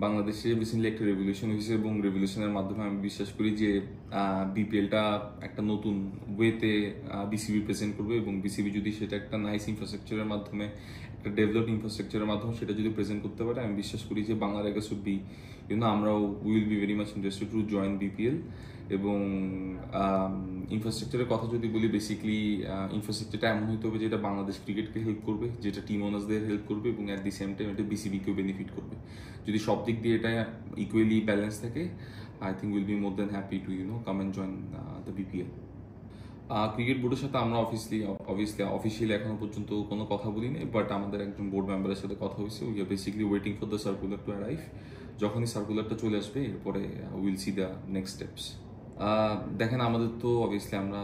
বাংলাদেশে রিসেন্টলি একটা রেভলিউশন হয়েছে এবং রেভলিউশনের মাধ্যমে আমি বিশ্বাস করি যে বিপিএলটা একটা নতুন ওয়েতে বিসিবি প্রেজেন্ট করবে এবং বিসিবি যদি সেটা একটা নাইস ইনফ্রাস্ট্রাকচারের মাধ্যমে একটা ডেভেলপড ইনফ্রাস্ট্রাকচারের মাধ্যমে সেটা যদি প্রেজেন্ট করতে পারে আমি বিশ্বাস করি যে বাংলা রেগাস উড বি আমরাও will be very much interested to join BPL এবং ইনফ্রাস্ট্রাকচারের কথা যদি বলি বেসিক্যালি ইনফ্রাস্ট্রাকচারটা এমন হতে হবে যেটা বাংলাদেশ ক্রিকেটকে হেল্প করবে, যেটা টিম ওনার্সদের হেল্প করবে এবং অ্যাট দি সেম টাইম এটা বিসিবিকেও বেনিফিট করবে। যদি সব দিক দিয়ে এটা ইকুয়ালি ব্যালেন্স থাকে, I think will be more than happy to come and join the BPL. Cricket বোর্ডের সাথে আমরা অফিসিয়ালি এখনো পর্যন্ত কোনো কথা বলিনি, বাট আমাদের একজন বোর্ড মেম্বারের সাথে কথা হয়েছে। We are basically waiting for the circular to arrive. যখনই সার্কুলারটা চলে আসবে এরপরে will see the next steps. দেখেন, আমাদের তো অবভিয়াসলি আমরা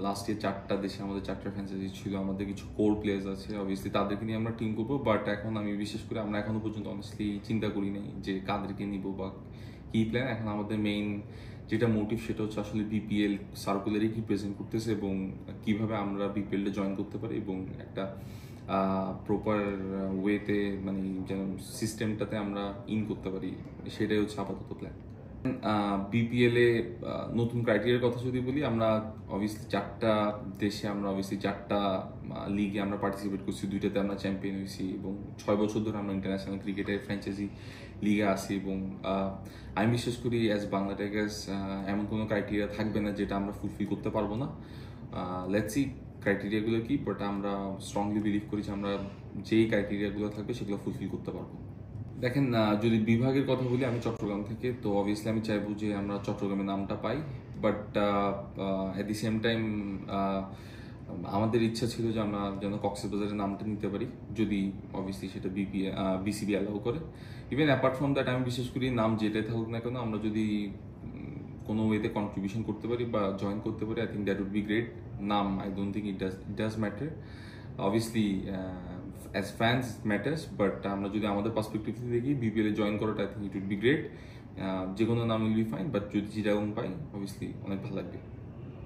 লাস্ট ইয়ার 4টা দেশে আমাদের 4টা ফ্র্যাঞ্চাইজি ছিল, আমাদের কিছু কোর প্লেয়ার্স আছে, অবভিয়াসলি তাদেরকে নিয়ে আমরা টিম করবো। বাট এখন আমি বিশেষ করে আমরা এখনো পর্যন্ত অনেস্টলি চিন্তা করি নাই যে কাদেরকে নিব বা কি প্ল্যান। এখন আমাদের মেইন যেটা মোটিভ সেটা হচ্ছে আসলে বিপিএল সার্কুলারই কি প্রেজেন্ট করতেছে এবং কিভাবে আমরা বিপিএলটা জয়েন করতে পারি এবং একটা প্রপার ওয়েতে মানে যেন সিস্টেমটাতে আমরা ইন করতে পারি, সেটাই হচ্ছে আপাতত প্ল্যান। বিপিএল এ নতুন ক্রাইটেরিয়ার কথা যদি বলি, আমরা অবভিয়াসলি 4টা দেশে আমরা অবভিয়াসলি 4টা লিগে আমরা পার্টিসিপেট করছি, 2টাতে আমরা চ্যাম্পিয়ন হয়েছি এবং 6 বছর ধরে আমরা ইন্টারন্যাশনাল ক্রিকেটের ফ্র্যাঞ্চাইজি লিগে আছি এবং আমি বিশ্বাস করি অ্যাজ বাংলা টাইগার্স এমন কোনো ক্রাইটেরিয়া থাকবে না যেটা আমরা ফুলফিল করতে পারবো না। লেটস সি ক্রাইটেরিয়াগুলো কি, বাট আমরা স্ট্রংলি বিলিভ করি যে আমরা যেই ক্রাইটেরিয়াগুলো থাকবে সেগুলো ফুলফিল করতে পারবো। দেখেন, যদি বিভাগের কথা বলি, আমি চট্টগ্রাম থেকে, তো অবভিয়াসলি আমি চাইবো যে আমরা চট্টগ্রামের নামটা পাই, but at the same time আমাদের ইচ্ছা ছিল যে আমরা যেন কক্সবাজারের নামটা নিতে পারি, যদি অবভিয়াসলি সেটা বিসিবি অ্যালাউ করে। ইভেন অ্যাপার্ট ফ্রম দ্যাট আমি বিশেষ করি নাম যেটাই থাকুক না কেন, আমরা যদি কোনো ওয়েতে কন্ট্রিবিউশন করতে পারি বা জয়েন করতে পারি, I think that would be great. নাম I don't think it does matter, obviously as fans matters, but আমরা যদি আমাদের পার্সপেক্টিভ থেকে দেখি বিপিএল এ জয়েন করাটা I think it would be great. যে কোনো নাম উইল বি ফাইন, বাট যদি চিটাগং পাই অবভিয়াসলি অনেক ভালো লাগবে।